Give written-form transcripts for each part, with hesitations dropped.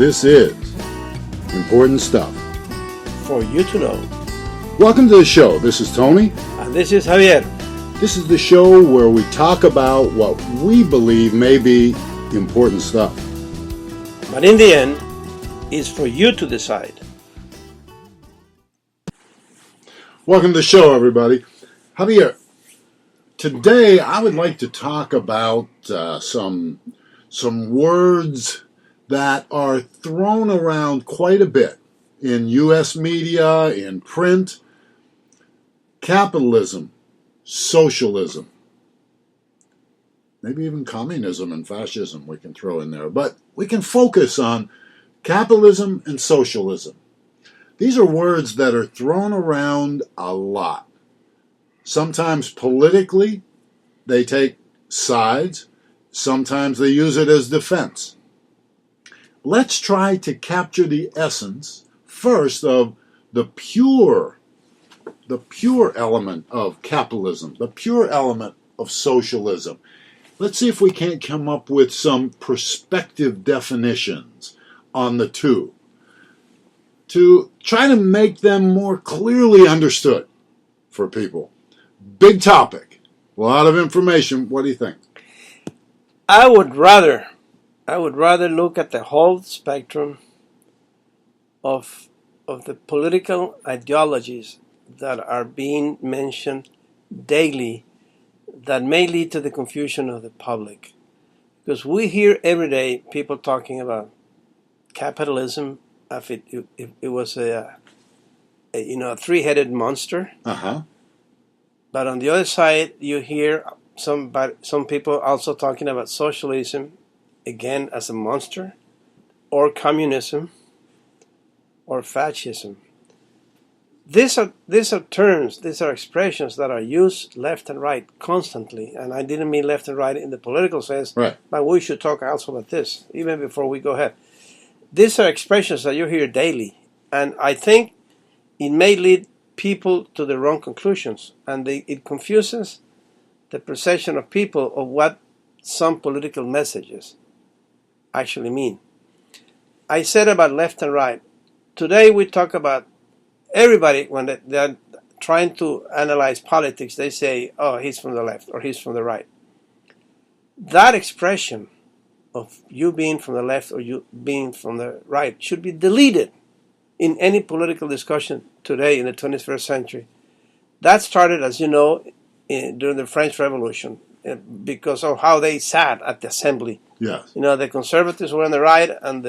This is important stuff for you to know. Welcome to the show. This is Tony. And this is Javier. This is the show where we talk about what we believe may be important stuff. But in the end, it's for you to decide. Welcome to the show, everybody. Javier, today I would like to talk about some words that are thrown around quite a bit in U.S. media, in print. Capitalism, socialism, maybe even communism and fascism we can throw in there. But we can focus on capitalism and socialism. These are words that are thrown around a lot. Sometimes politically, they take sides. Sometimes they use it as defense. Let's try to capture the essence first of the pure element of capitalism, the pure element of socialism. Let's see if we can't come up with some perspective definitions on the two to try to make them more clearly understood for people. Big topic, a lot of information. What do you think? I would rather look at the whole spectrum of the political ideologies that are being mentioned daily that may lead to the confusion of the public. Because we hear every day people talking about capitalism if it was a three-headed monster. Uh-huh. But on the other side, you hear some people also talking about socialism, again, as a monster, or communism, or fascism. These are terms, these are expressions that are used left and right constantly. And I didn't mean left and right in the political sense, right. But we should talk also about this, even before we go ahead. These are expressions that you hear daily. And I think it may lead people to the wrong conclusions. And it confuses the perception of people of what some political messages actually mean. I said about left and right. Today we talk about everybody, when they're trying to analyze politics, they say, oh, he's from the left or he's from the right. That expression of you being from the left or you being from the right should be deleted in any political discussion today in the 21st century. That started, as you know, during the French Revolution because of how they sat at the assembly. Yes. You know, the conservatives were on the right and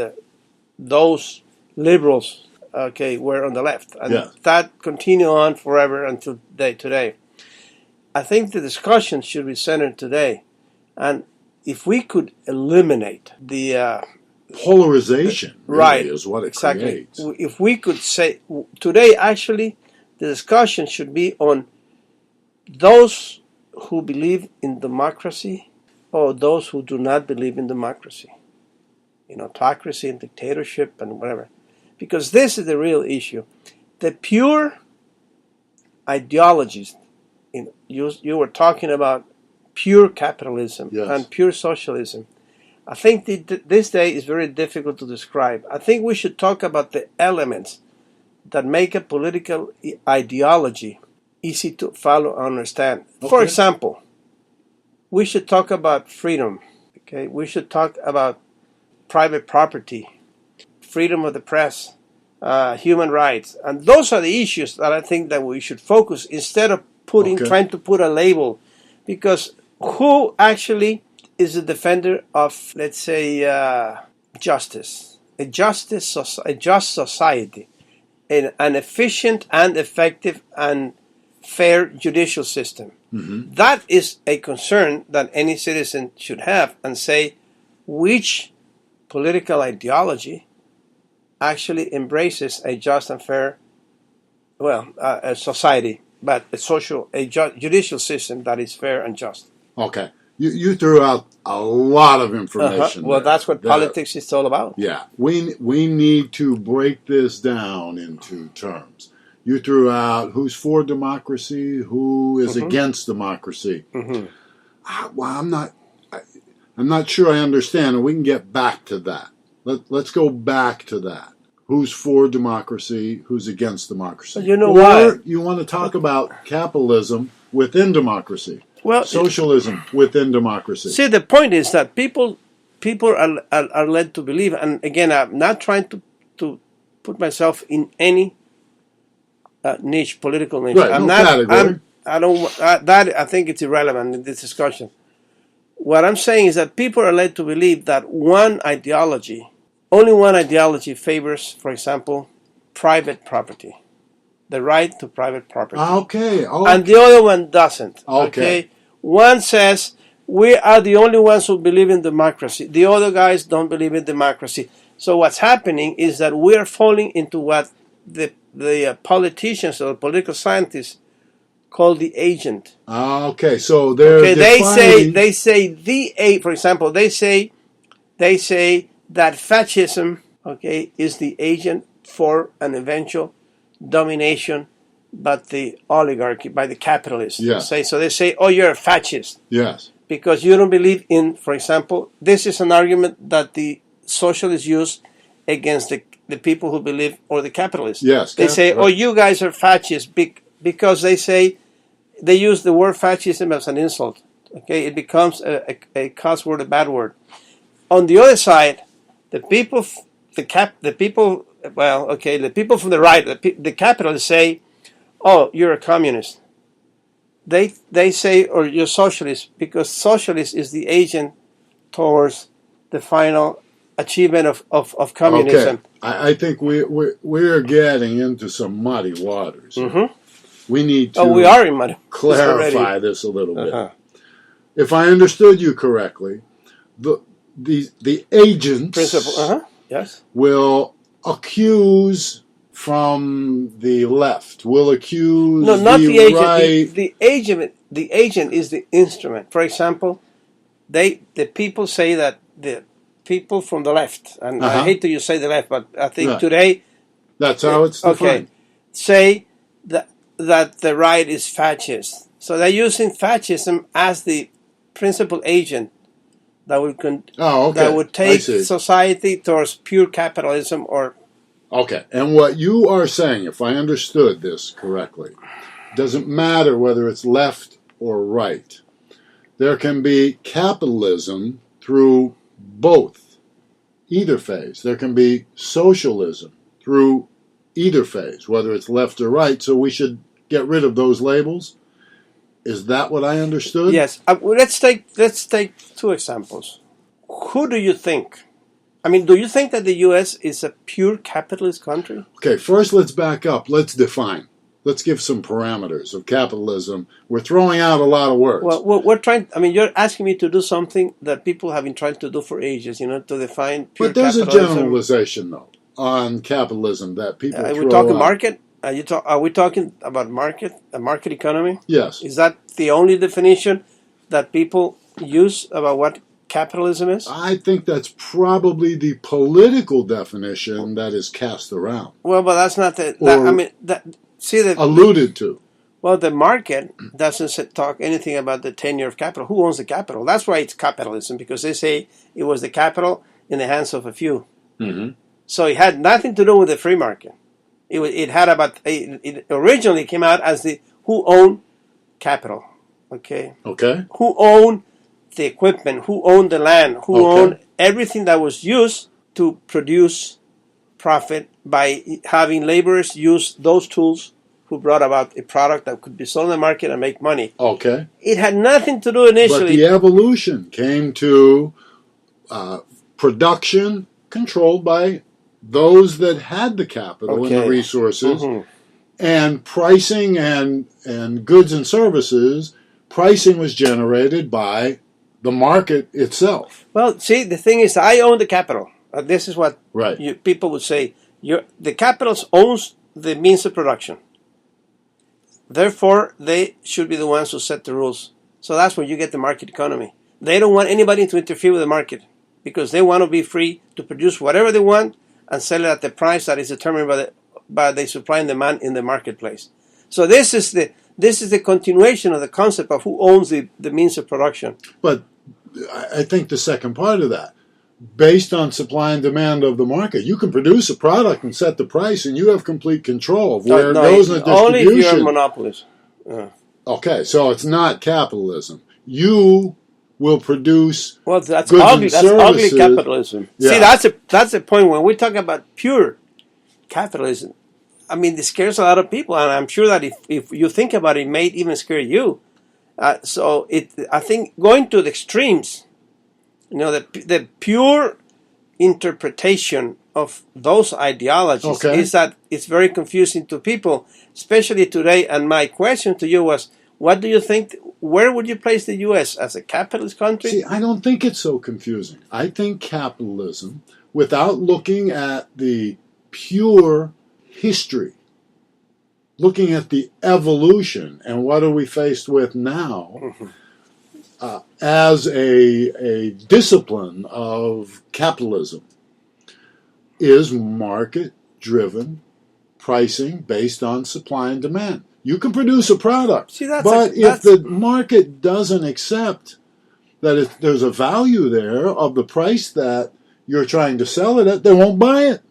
those liberals were on the left. And yes. That continued on forever until today. I think the discussion should be centered today. And if we could eliminate the polarization, really, right, is what it exactly. creates. If we could say, today actually, the discussion should be on those who believe in democracy or those who do not believe in democracy. Autocracy and dictatorship and whatever. Because this is the real issue. The pure ideologies, you were talking about pure capitalism yes. and pure socialism. I think this day is very difficult to describe. I think we should talk about the elements that make a political ideology easy to follow and understand. Okay. For example, we should talk about freedom. Okay, we should talk about private property, freedom of the press, human rights. And those are the issues that I think that we should focus instead of trying to put a label. Because who actually is a defender of, let's say, justice? A just society, an efficient and effective and fair judicial system. Mm-hmm. That is a concern that any citizen should have and say which political ideology actually embraces a just and fair, a society, but a judicial system that is fair and just. Okay. You threw out a lot of information. Well, that's what politics is all about. Yeah. We need to break this down into terms. You threw out who's for democracy, who is against democracy. Mm-hmm. Well, I'm not sure I understand, and we can get back to that. Let's go back to that. Who's for democracy? Who's against democracy? But you know or why? You want to talk about capitalism within democracy, Well, socialism within democracy. See, the point is that people are led to believe, and again, I'm not trying to put myself in any niche, political niche. Right, I'm no not. category. I think it's irrelevant in this discussion. What I'm saying is that people are led to believe that only one ideology favors, for example, private property, the right to private property. Okay. And the other one doesn't. Okay. One says we are the only ones who believe in democracy. The other guys don't believe in democracy. So what's happening is that we are falling into what the politicians or political scientists call the agent. Okay. So they're defining... they say for example, they say that fascism, is the agent for an eventual domination by the oligarchy, by the capitalists. Yes. So they say, oh, you're a fascist. Yes. Because you don't believe in, for example, this is an argument that the socialists use against the people who believe, or the capitalists. Yes. They say, oh, you guys are fascists, because they say, they use the word fascism as an insult. It becomes a cuss word, a bad word. On the other side, the people from the right, the capitalists say, oh, you're a communist. They say, or you're socialist, because socialist is the agent towards the final achievement of communism. Okay. I think we're getting into some muddy waters. Mm-hmm. We need to we are in muddy clarify this a little bit. If I understood you correctly, the agents principle, yes, will accuse from the left, will accuse no, not the agent. right. The agent is the instrument. For example, the people say that the people from the left, and I hate to say the left, but I think today that's how it's defined. Say that the right is fascist. So they're using fascism as the principal agent that would take society towards pure capitalism or... Okay, and what you are saying, if I understood this correctly, doesn't matter whether it's left or right. There can be capitalism through either phase. There can be socialism through either phase, whether it's left or right. So we should get rid of those labels. Is that what I understood? Yes. Let's take two examples. Who do you think? I mean, do you think that the U.S. is a pure capitalist country? Okay, first let's back up. Let's define. Let's give some parameters of capitalism. We're throwing out a lot of words. Well, we're trying... I mean, you're asking me to do something that people have been trying to do for ages, to define pure capitalism. But there's a generalization, though, on capitalism that people throw out. Are we talking market? Are we talking about a market economy? Yes. Is that the only definition that people use about what capitalism is? I think that's probably the political definition that is cast around. Well, but that's not alluded to. Well, the market doesn't talk anything about the tenure of capital. Who owns the capital? That's why it's capitalism, because they say it was the capital in the hands of a few. Mm-hmm. So it had nothing to do with the free market. It originally came out as who owned capital. Okay. Who owned the equipment? Who owned the land? Who owned everything that was used to produce profit by having laborers use those tools who brought about a product that could be sold in the market and make money. Okay. It had nothing to do initially. But the evolution came to production controlled by those that had the capital and the resources, and pricing and goods and services. Pricing was generated by the market itself. Well, see, the thing is, I own the capital. This is what people would say. The capital owns the means of production. Therefore, they should be the ones who set the rules. So that's where you get the market economy. They don't want anybody to interfere with the market because they want to be free to produce whatever they want and sell it at the price that is determined by the supply and demand in the marketplace. So this is the continuation of the concept of who owns the means of production. But I think the second part of that, based on supply and demand of the market. You can produce a product and set the price, and you have complete control of where it goes in the distribution. Only if you're a monopolist. Okay, so it's not capitalism. You will produce that's goods ugly. and That's ugly services. capitalism. Yeah. See, that's the point when we talk about pure capitalism. I mean, it scares a lot of people, and I'm sure that if you think about it, it may even scare you. I think going to the extremes, the pure interpretation of those ideologies is that it's very confusing to people, especially today. And my question to you was, what do you think? Where would you place the U.S. as a capitalist country? See, I don't think it's so confusing. I think capitalism, without looking at the pure history, looking at the evolution and what are we faced with now as a discipline of capitalism, is market-driven pricing based on supply and demand. You can produce a product, but if the market doesn't accept that there's a value there of the price that you're trying to sell it at, they won't buy it.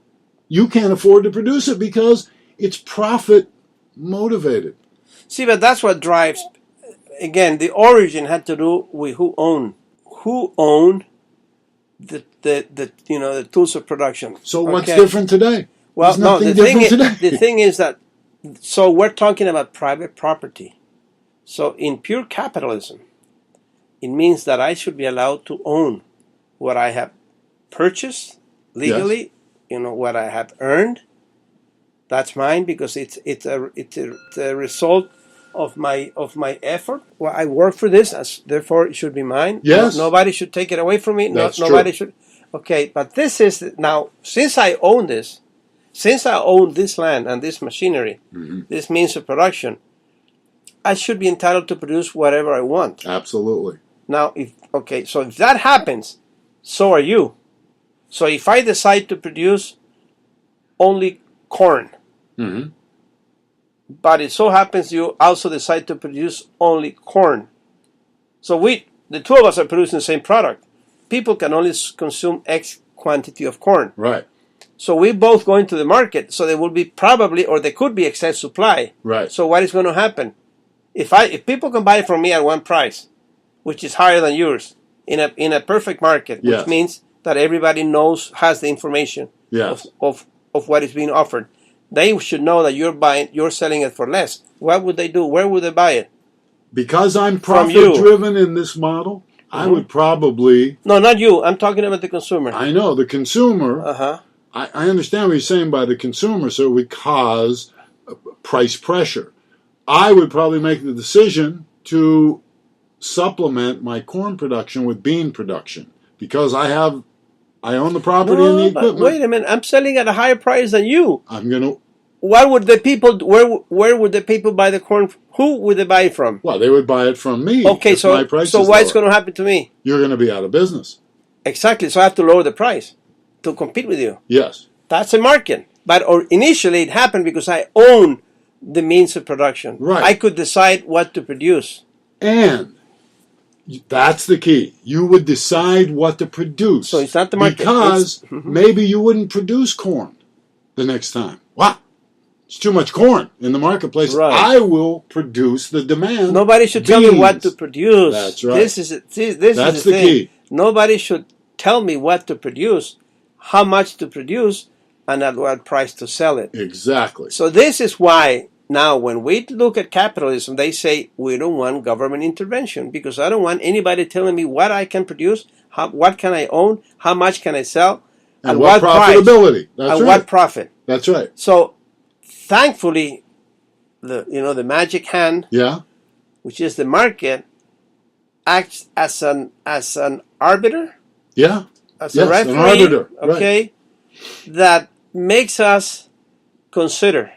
You can't afford to produce it because it's profit motivated. See, but that's what drives. Again, the origin had to do with who owned the tools of production. So what's different today? Well, no, the thing is that, so we're talking about private property. So in pure capitalism, it means that I should be allowed to own what I have purchased legally, what I have earned. That's mine because it's a result of my effort. Well, I work for this, therefore it should be mine. Yes. Nobody should take it away from me. Nobody should. Okay, but this is now, since I own this land and this machinery, this means of production, I should be entitled to produce whatever I want. Absolutely. Now, so if that happens, so are you. So if I decide to produce only corn, but it so happens you also decide to produce only corn, so the two of us are producing the same product. People can only consume X quantity of corn. Right. So we both go into the market, so there will be there could be excess supply. Right. So what is going to happen? If people can buy it from me at one price, which is higher than yours, in a perfect market, which means that everybody has the information of what is being offered, they should know that you're selling it for less. What would they do? Where would they buy it? Because I'm profit driven in this model, I would probably... No, not you. I'm talking about the consumer. I know. The consumer... I understand what you're saying by the consumer, so it would cause price pressure. I would probably make the decision to supplement my corn production with bean production because I own the property and the equipment. But wait a minute. I'm selling at a higher price than you. I'm going to... What would the people... Where would the people buy the corn? Who would they buy it from? Well, they would buy it from me. Okay, so what's going to happen to me? You're going to be out of business. Exactly. So I have to lower the price to compete with you. Yes. That's a market. But initially it happened because I own the means of production. Right. I could decide what to produce. And that's the key. You would decide what to produce. So it's not the market. Because maybe you wouldn't produce corn the next time. What? It's too much corn in the marketplace. Right. I will produce the demand. Nobody should tell me what to produce. That's right. This is the thing. Key. Nobody should tell me what to produce, how much to produce, and at what price to sell it. Exactly. So this is why now when we look at capitalism, they say we don't want government intervention because I don't want anybody telling me what I can produce, what can I own, how much can I sell, and what profitability. That's right. What profit. That's right. So thankfully, the magic hand, which is the market, acts as an arbiter. Yeah. As a referee, an arbiter. Okay, right. That makes us consider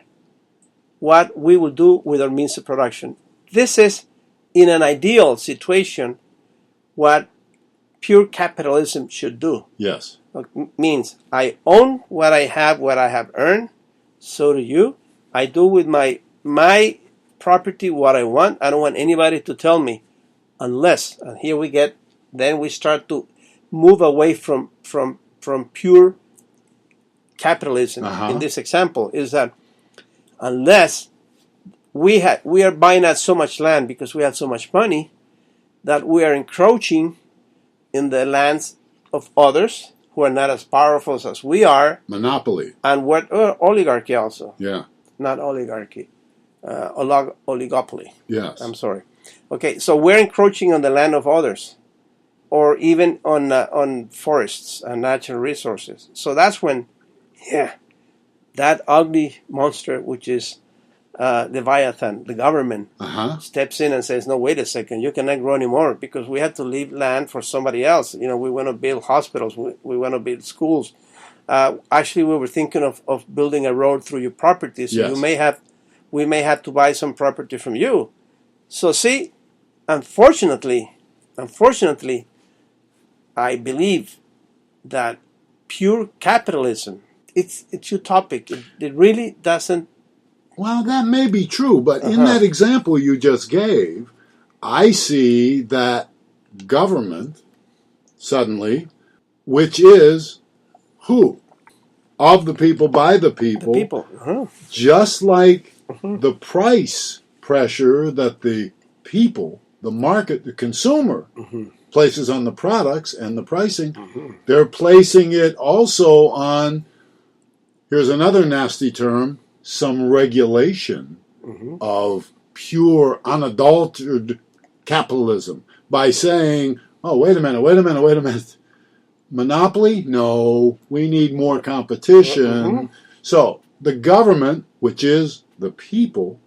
what we will do with our means of production. This is, in an ideal situation, what pure capitalism should do. Yes. It means I own what I have earned, so do you. I do with my property what I want. I don't want anybody to tell me unless, and here we start to move away from pure capitalism in this example is that unless we are buying out so much land because we have so much money that we are encroaching in the lands of others who are not as powerful as we are. Monopoly. And what oligarchy also. Yeah. Not oligarchy. Oligopoly. Yes. I'm sorry. Okay, so we're encroaching on the land of others, or even on forests and natural resources. So that's when, that ugly monster, which is Leviathan, the government, steps in and says, no, wait a second, you cannot grow anymore because we have to leave land for somebody else. You know, we want to build hospitals, we want to build schools. Actually, we were thinking of building a road through your property, so we may have to buy some property from you. So see, unfortunately, I believe that pure capitalism, it's utopic. It really doesn't. Well, that may be true, but in that example you just gave, I see that government, suddenly, which is who? Of the people, by the people. The people. Just like the price pressure that the people, the market, the consumer places on the products and the pricing, they're placing it also on, here's another nasty term, some regulation of pure, unadulterated capitalism by saying, oh, wait a minute. Monopoly? No, we need more competition. So the government, which is the people,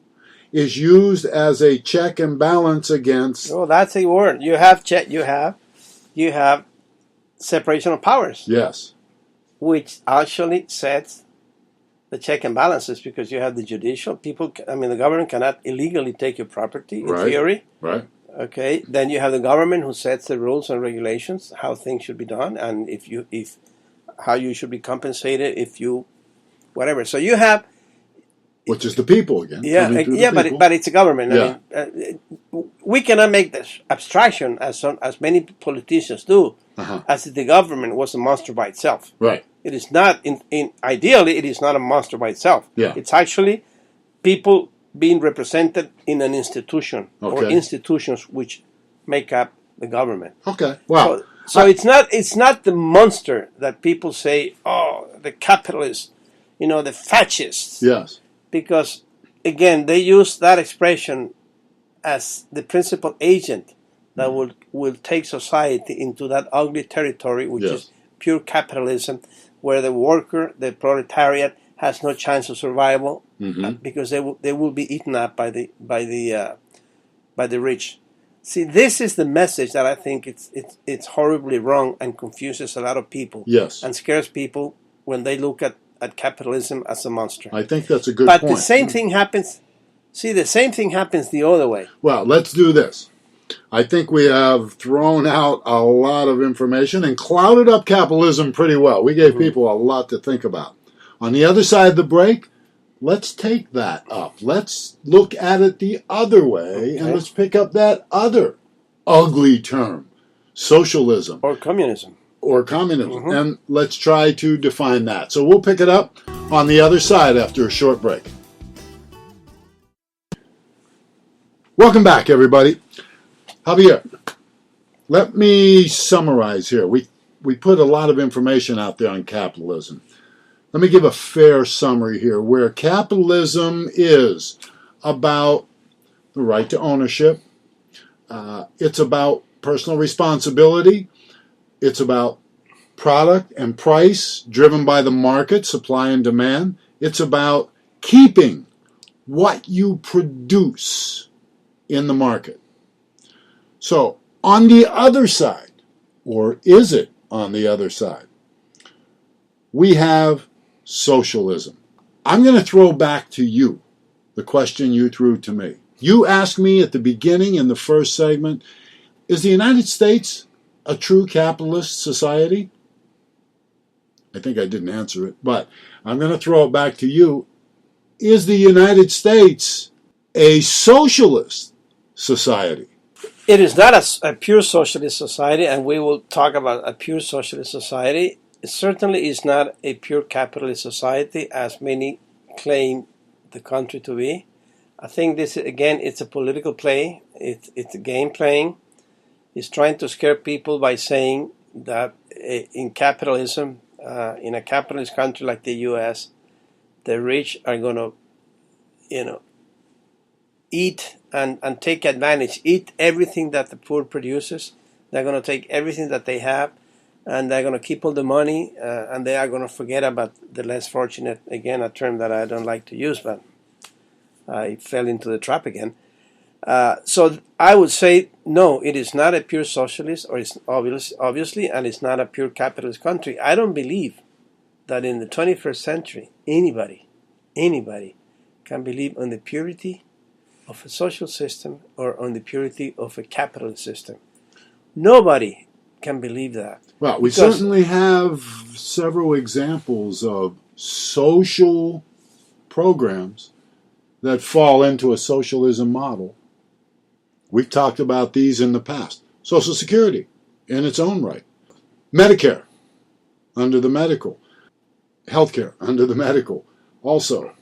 is used as a check and balance against. Oh, that's a word. You have separation of powers. Yes. Which actually sets the check and balances because you have the judicial people. I mean, the government cannot illegally take your property in theory. Right. Okay. Then you have the government who sets the rules and regulations, how things should be done, and how you should be compensated whatever. So you have. Which is the people again. But it's a government. I mean, we cannot make this abstraction as many politicians do, as if the government was a monster by itself. Right. It is not. Ideally, it is not a monster by itself. Yeah. It's actually people being represented in an institution or institutions which make up the government. Okay. Wow. So it's not the monster that people say. Oh, the capitalists, the fascists. Yes. Because, again, they use that expression as the principal agent that will take society into that ugly territory, which is pure capitalism, where the worker, the proletariat, has no chance of survival because they will be eaten up by the rich. See, this is the message that I think it's horribly wrong and confuses a lot of people. Yes. And scares people when they look at capitalism as a monster. I think that's a good point. But the same thing happens. See, the same thing happens the other way. Well, let's do this. I think we have thrown out a lot of information and clouded up capitalism pretty well. We gave people a lot to think about. On the other side of the break, let's take that up. Let's look at it the other way, and let's pick up that other ugly term, socialism. Or communism. And let's try to define that. So we'll pick it up on the other side after a short break. Welcome back, everybody. Javier, let me summarize here. We put a lot of information out there on capitalism. Let me give a fair summary here, where capitalism is about the right to ownership. It's about personal responsibility. It's about product and price driven by the market, supply and demand. It's about keeping what you produce in the market. So, on the other side, or is it on the other side, we have socialism. I'm going to throw back to you the question you threw to me. You asked me at the beginning in the first segment, is the United States a true capitalist society? I think I didn't answer it, but I'm going to throw it back to you. Is the United States a socialist society? It is not a pure socialist society, and we will talk about a pure socialist society. It certainly is not a pure capitalist society, as many claim the country to be. I think this, again, it's a political play. It's a game playing. It's trying to scare people by saying that in capitalism, in a capitalist country like the U.S., the rich are going to, eat and take advantage, eat everything that the poor produces. They're going to take everything that they have, and they're going to keep all the money, and they are going to forget about the less fortunate. Again, a term that I don't like to use, but I fell into the trap again. So I would say, no, it is not a pure socialist, or it's obviously, and it's not a pure capitalist country. I don't believe that in the 21st century, anybody can believe on the purity of a social system or on the purity of a capitalist system. Nobody can believe that. Well, we certainly have several examples of social programs that fall into a socialism model. We've talked about these in the past. Social Security, in its own right. Medicare, under the medical. Healthcare, under the medical. Also,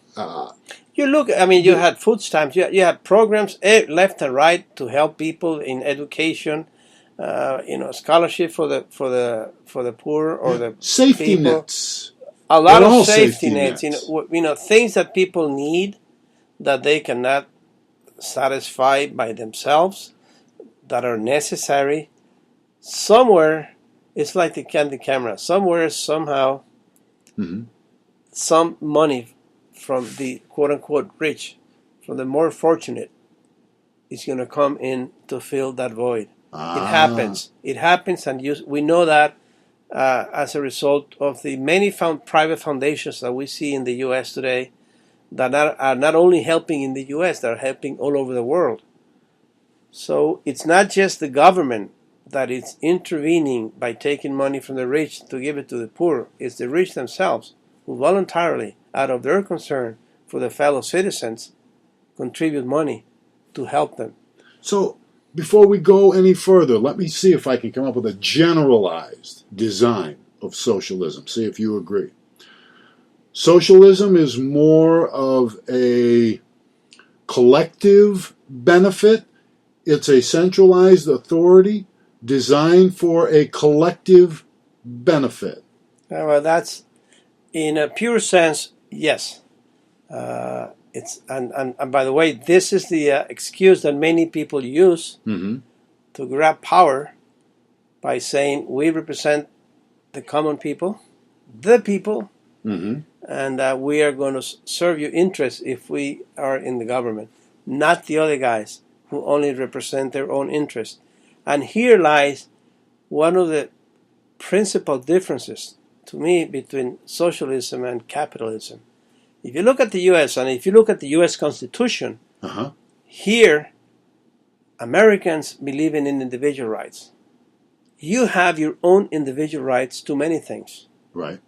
you look, you had food stamps, you had programs left and right to help people in education, scholarship for the poor or the safety people. nets. A lot of safety nets. Things that people need that they cannot satisfy by themselves, that are necessary. Somewhere, it's like the candy camera. Somewhere, somehow, some money from the quote-unquote rich, from the more fortunate, is going to come in to fill that void. It happens. It happens, and we know that as a result of the many private foundations that we see in the U.S. today that are not only helping in the U.S., they're helping all over the world. So it's not just the government that is intervening by taking money from the rich to give it to the poor. It's the rich themselves who voluntarily, out of their concern for their fellow citizens, contribute money to help them. So before we go any further, let me see if I can come up with a generalized design of socialism. See if you agree. Socialism is more of a collective benefit. It's a centralized authority designed for a collective benefit. Well, that's, in a pure sense, yes. It's and by the way, this is the excuse that many people use to grab power by saying we represent the common people, and we are going to serve your interests if we are in the government, not the other guys who only represent their own interests. And here lies one of the principal differences, to me, between socialism and capitalism. If you look at the U.S. and if you look at the U.S. Constitution, here, Americans believe in individual rights. You have your own individual rights to many things. Right.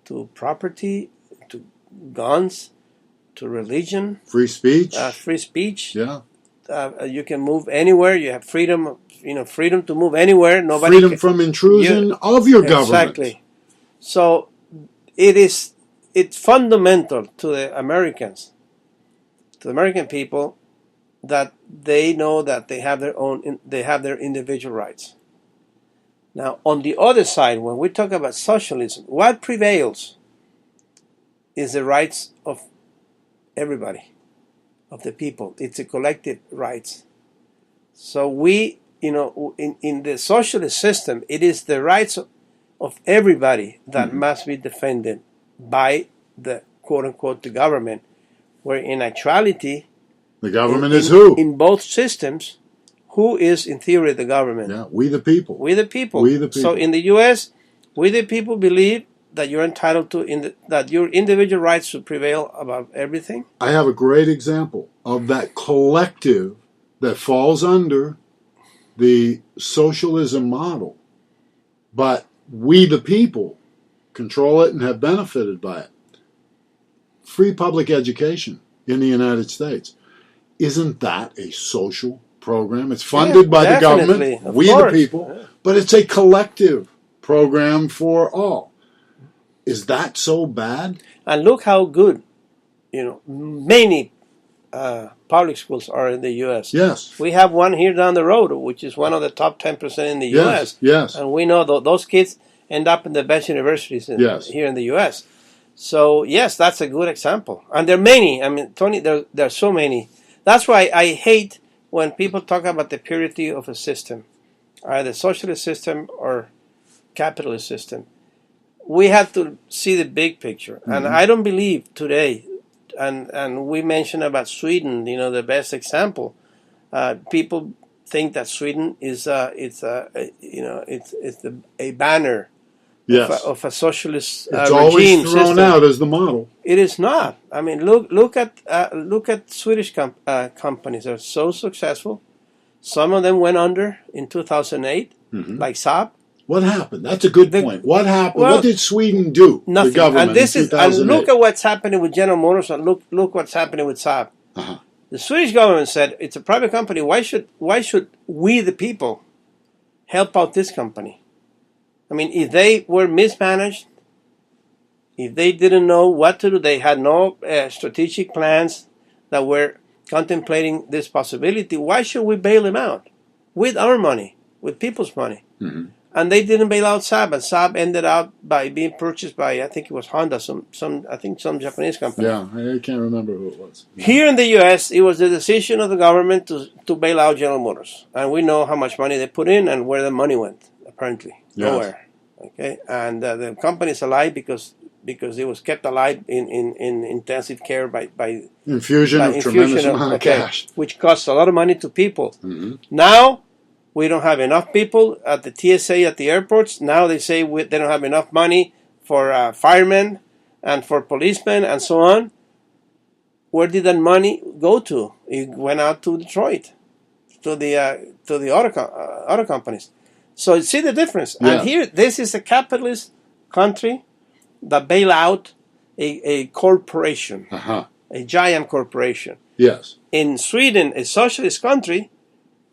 To property, to guns, to religion. Free speech. Free speech. Yeah. You can move anywhere. You have freedom, freedom to move anywhere. Freedom from intrusion of your government. Exactly. So it's fundamental to the Americans, to the American people, that they know that they have their individual rights. Now, on the other side, when we talk about socialism, what prevails is the rights of everybody, of the people. It's a collective rights. So we, in the socialist system, it is the rights of everybody that must be defended by the quote-unquote the government, where in actuality, the government is who? In both systems, who is in theory the government? Yeah, we the people. We the people. We the people. So in the U.S., we the people believe that you're entitled to, that your individual rights should prevail above everything. I have a great example of that collective that falls under the socialism model, but we the people control it and have benefited by it. Free public education in the United States. Isn't that a social program. It's funded by the government, we the people, but it's a collective program for all. Is that so bad? And look how good, many public schools are in the U.S. Yes. We have one here down the road, which is one of the top 10% in the U.S. Yes. And we know those kids end up in the best universities here in the U.S. So, yes, that's a good example. And there are many. I mean, Tony, there are so many. That's why I hate when people talk about the purity of a system, either socialist system or capitalist system. We have to see the big picture. Mm-hmm. And I don't believe today, and we mentioned about Sweden, the best example. People think that Sweden is a banner of a socialist regime. It's always thrown out as the model. It is not. I mean, look at Swedish companies. They're so successful. Some of them went under in 2008, like Saab. What happened? That's a good point. What happened? What did Sweden do? Nothing. The government and look at what's happening with General Motors, and look what's happening with Saab. Uh-huh. The Swedish government said it's a private company. Why should we, the people, help out this company? I mean, if they were mismanaged, if they didn't know what to do, they had no strategic plans that were contemplating this possibility. Why should we bail them out with our money, with people's money? Mm-hmm. And they didn't bail out Saab, and Saab ended up by being purchased by, I think it was Honda, some Japanese company. Yeah, I can't remember who it was. Yeah. Here in the U.S., it was the decision of the government to bail out General Motors, and we know how much money they put in and where the money went. Apparently, nowhere. Okay, and the company is alive because it was kept alive in intensive care by infusion of tremendous amount of cash, which costs a lot of money to people. Mm-hmm. Now. We don't have enough people at the TSA at the airports. Now they say they don't have enough money for firemen and for policemen and so on. Where did that money go to? It went out to Detroit, to the auto companies. So you see the difference. Yeah. And here, this is a capitalist country that bail out a corporation, a giant corporation. Yes. In Sweden, a socialist country.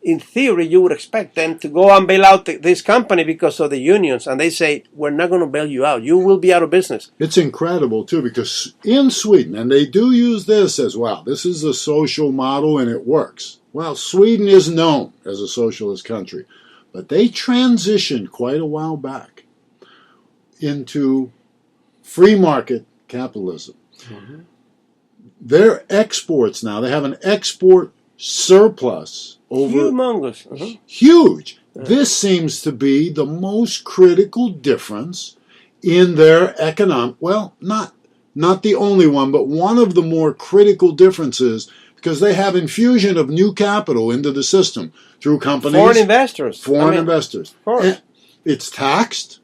In theory, you would expect them to go and bail out this company because of the unions. And they say, we're not going to bail you out. You will be out of business. It's incredible, too, because in Sweden, and they do use this as well, this is a social model and it works. Well, Sweden is known as a socialist country, but they transitioned quite a while back into free market capitalism. Mm-hmm. Their exports now, they have an export surplus. Humongous. Huge. This seems to be the most critical difference in their economic, well, not the only one, but one of the more critical differences because they have infusion of new capital into the system through companies. Foreign investors. Investors. Of course. And it's taxed.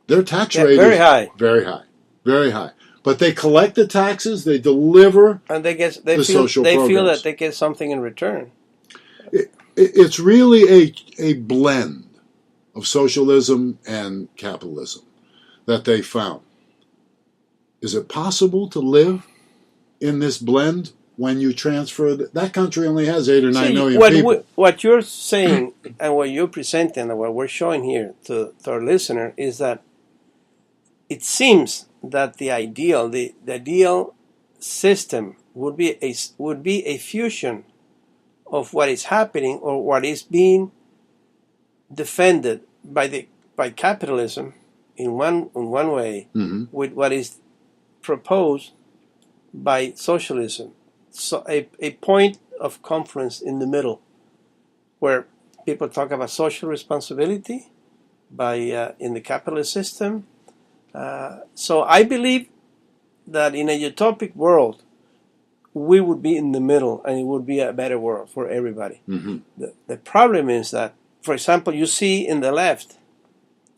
Their tax rate very is high. Very high. Very high. But they collect the taxes, they deliver and they social programs. Feel that they get something in return. It's really a blend of socialism and capitalism that they found. Is it possible to live in this blend when you transfer? That country only has 8 or 9 million people. What you're saying and what you're presenting and what we're showing here to our listener is that it seems that the ideal system would be a fusion of what is happening or what is being defended by capitalism in one way, with what is proposed by socialism. So a point of confluence in the middle, where people talk about social responsibility in the capitalist system. So I believe that in a utopic world, we would be in the middle, and it would be a better world for everybody. Mm-hmm. The problem is that, for example, you see in the left,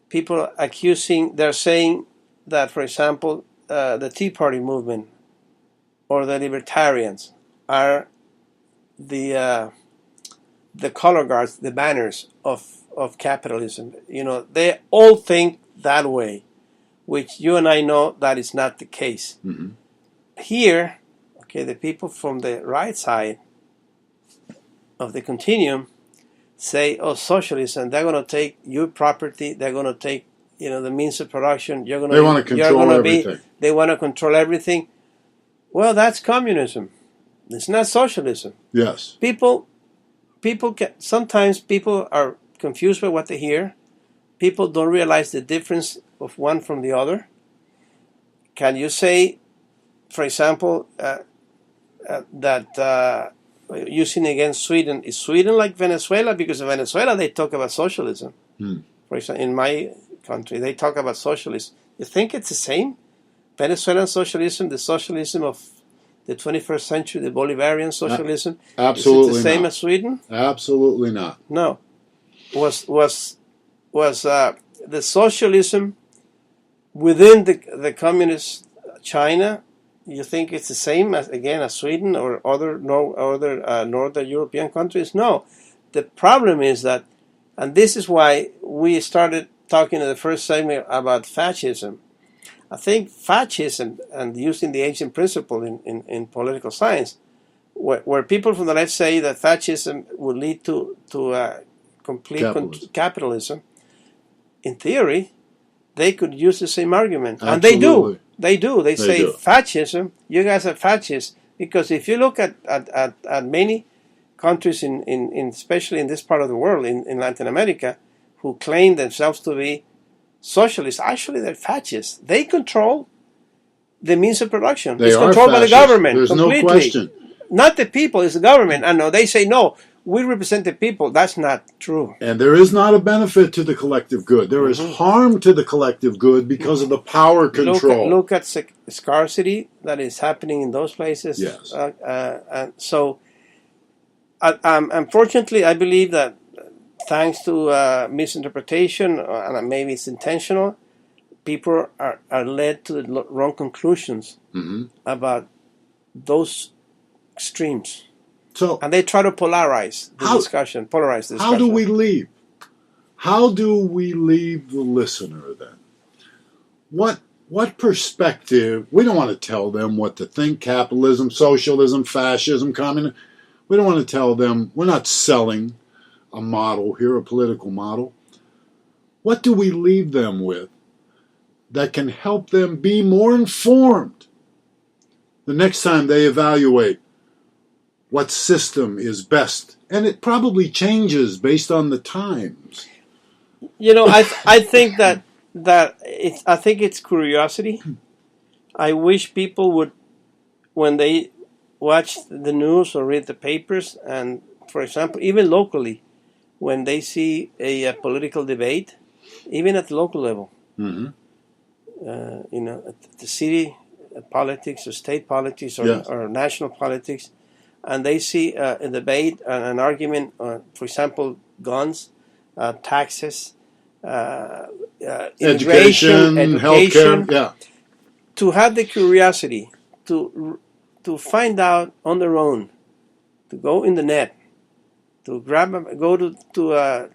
people they're saying that, for example, the Tea Party movement or the libertarians are the color guards, the banners of capitalism. They all think that way, which you and I know that is not the case. Mm-hmm. Here, the people from the right side of the continuum say, oh, socialism, they're going to take your property, they're going to take, the means of production, they want to control everything. They want to control everything. Well, that's communism. It's not socialism. Yes. Sometimes people are confused by what they hear. People don't realize the difference of one from the other. Can you say, for example, that using against Sweden, is Sweden like Venezuela? Because in Venezuela they talk about socialism. For example, in my country they talk about socialism. You think it's the same? Venezuelan socialism, the socialism of the 21st century, the Bolivarian socialism. Absolutely is it the same not. as Sweden? Absolutely not. No. Was the socialism within the communist China? You think it's the same as Sweden or other Northern European countries? No. The problem is that, and this is why we started talking in the first segment about fascism. I think fascism, and using the ancient principle in political science, where people from the left say that fascism would lead to complete capitalism, in theory, they could use the same argument. Absolutely. And they do. They do. They say do. Fascism, you guys are fascists. Because if you look at many countries, especially in this part of the world, in Latin America, who claim themselves to be socialists, actually they're fascists. They control the means of production. They it's are controlled by the fascists. government. There's completely. no question. Not the people, it's the government. I know. They say, no, we represent the people. That's not true. And there is not a benefit to the collective good. There is harm to the collective good because of the power control. Look at scarcity that is happening in those places. Yes. And so, unfortunately, I believe that thanks to misinterpretation, and maybe it's intentional, people are led to the wrong conclusions about those extremes. And they try to polarize the discussion. How do we leave? How do we leave the listener then? What perspective? We don't want to tell them what to think. Capitalism, socialism, fascism, communism. We don't want to tell them. We're not selling a model here, a political model. What do we leave them with that can help them be more informed the next time they evaluate what system is best? And it probably changes based on the times. I think I think it's curiosity. I wish people would, when they watch the news or read the papers, and for example, even locally, when they see a political debate, even at the local level, at the city politics or state politics or national politics, and they see a debate, an argument, for example, guns, taxes, education, healthcare, to have the curiosity to find out on their own, to go in the net, to go to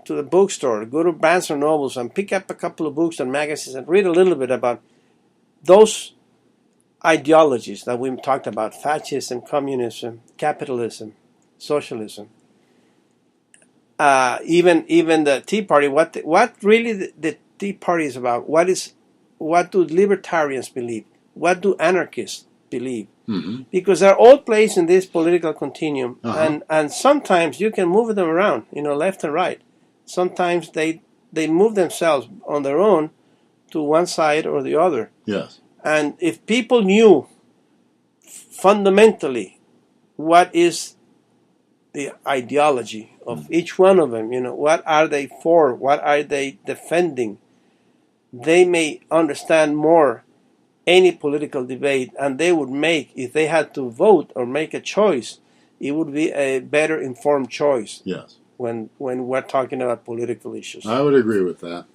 the bookstore, go to Barnes and Nobles and pick up a couple of books and magazines and read a little bit about those ideologies that we talked about: fascism, communism, capitalism, socialism. Even the Tea Party. What really the Tea Party is about? What do libertarians believe? What do anarchists believe? Because they're all placed in this political continuum, and sometimes you can move them around, left and right. Sometimes they move themselves on their own to one side or the other. Yes. And if people knew fundamentally what is the ideology of each one of them, what are they for, what are they defending, they may understand more any political debate, and they would make, if they had to vote or make a choice, it would be a better informed choice. Yes. When we're talking about political issues. I would agree with that.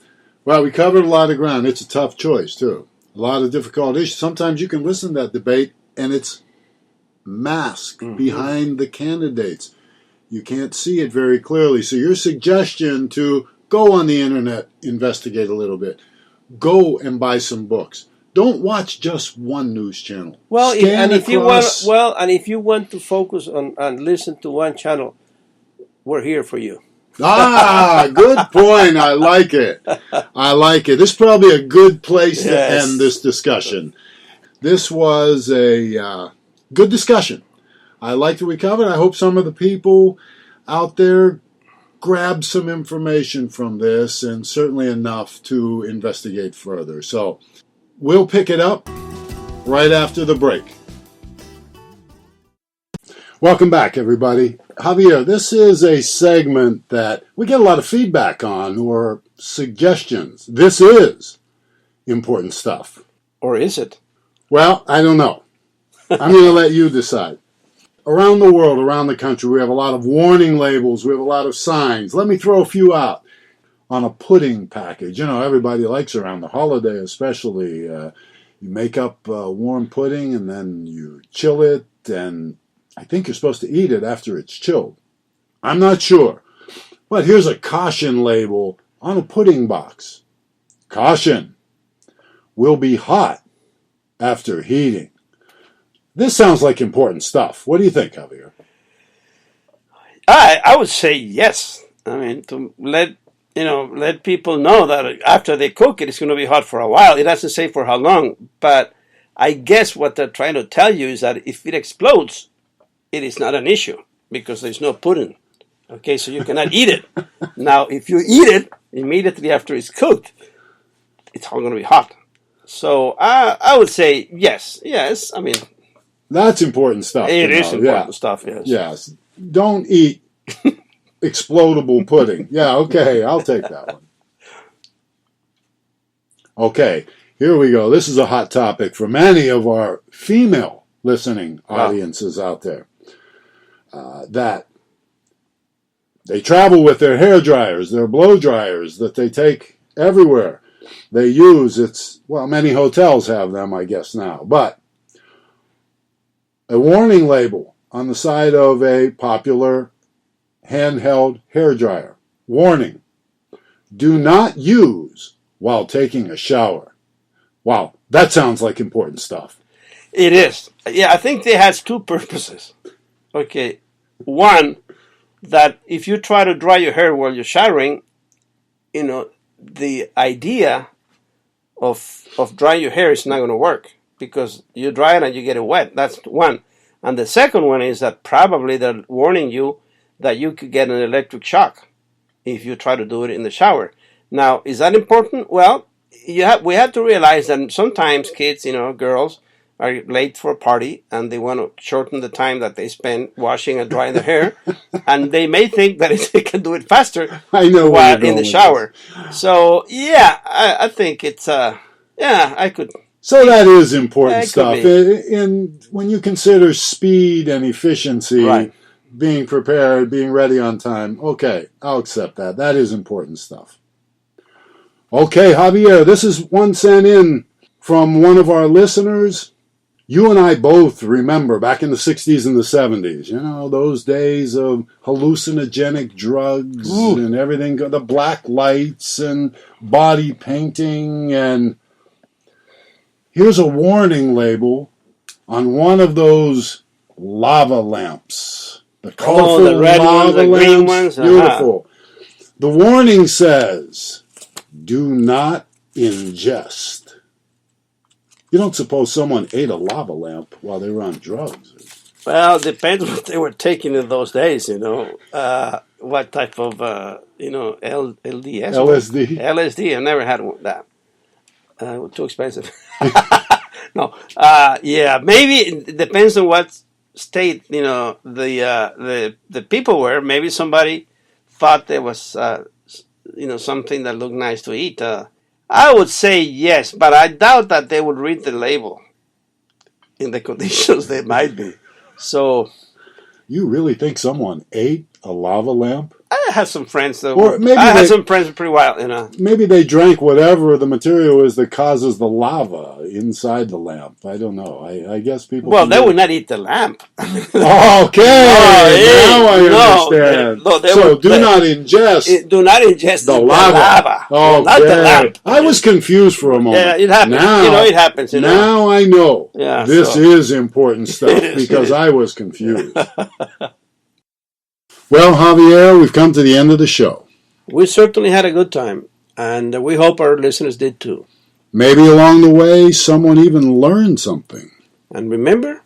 Well, we covered a lot of ground. It's a tough choice, too. A lot of difficult issues. Sometimes you can listen to that debate, and it's masked behind the candidates. You can't see it very clearly. So your suggestion to go on the internet, investigate a little bit, go and buy some books. Don't watch just one news channel. If you want to focus on and listen to one channel, we're here for you. Good point. I like it. This is probably a good place to end this discussion. This was a good discussion. I liked what we covered. I hope some of the people out there grab some information from this, and certainly enough to investigate further. So we'll pick it up right after the break. Welcome back, everybody. Javier, this is a segment that we get a lot of feedback on, or suggestions. This is important stuff. Or is it? Well, I don't know. I'm going to let you decide. Around the world, around the country, we have a lot of warning labels. We have a lot of signs. Let me throw a few out. On a pudding package, everybody likes around the holiday especially. You make up warm pudding and then you chill it, and I think you're supposed to eat it after it's chilled. I'm not sure. But here's a caution label on a pudding box. Caution. Will be hot after heating. This sounds like important stuff. What do you think, Javier? I would say yes. I mean, to let people know that after they cook it, it's going to be hot for a while. It doesn't say for how long, but I guess what they're trying to tell you is that if it explodes, it is not an issue because there's no pudding. Okay, so you cannot eat it. Now, if you eat it immediately after it's cooked, it's all going to be hot. So I would say yes. I mean, that's important stuff. It is important stuff, yes. Yes. Don't eat explodable pudding. Yeah, okay, I'll take that one. Okay, here we go. This is a hot topic for many of our female listening audiences out there. That they travel with their hair dryers, their blow dryers that they take everywhere. They use, many hotels have them, I guess, now. But a warning label on the side of a popular handheld hairdryer. Warning. Do not use while taking a shower. Wow, that sounds like important stuff. It is. Yeah, I think it has two purposes. Okay. One, that if you try to dry your hair while you're showering, the idea of drying your hair is not going to work because you dry it and you get it wet. That's one. And the second one is that probably they're warning you that you could get an electric shock if you try to do it in the shower. Now, is that important? Well, we have to realize that sometimes kids, girls, are late for a party and they want to shorten the time that they spend washing and drying their hair, and they may think that they can do it faster while in the shower. So, I think it's, I could. So that is important stuff. And when you consider speed and efficiency, right, being prepared, being ready on time, okay, I'll accept that. That is important stuff. Okay, Javier, this is one sent in from one of our listeners. You and I both remember back in the 60s and the 70s, those days of hallucinogenic drugs and everything, the black lights and body painting. And here's a warning label on one of those lava lamps. The colorful the red lava ones, the lamps. green ones. Beautiful. The warning says, do not ingest. You don't suppose someone ate a lava lamp while they were on drugs? Well, it depends what they were taking in those days, what type of, LDS? LSD? LSD, I never had that. Too expensive. No, maybe it depends on what state, the people were. Maybe somebody thought there was, something that looked nice to eat. I would say yes, but I doubt that they would read the label in the conditions they might be. So, you really think someone ate a lava lamp? I had some friends that had some friends pretty wild, Maybe they drank whatever the material is that causes the lava inside the lamp. I don't know. I guess people. Well, they would not eat the lamp. Okay, now I understand. Do not ingest. Do not ingest the lava. Okay. Not the lamp. I was confused for a moment. Yeah, it happens. Now, it happens. Now I know. Yeah, this is important stuff because I was confused. Well, Javier, we've come to the end of the show. We certainly had a good time, and we hope our listeners did too. Maybe along the way, someone even learned something. And remember,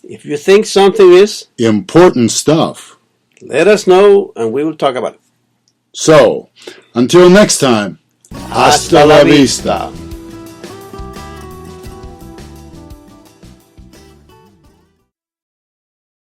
if you think something is important stuff, let us know and we will talk about it. So, until next time, hasta la vista.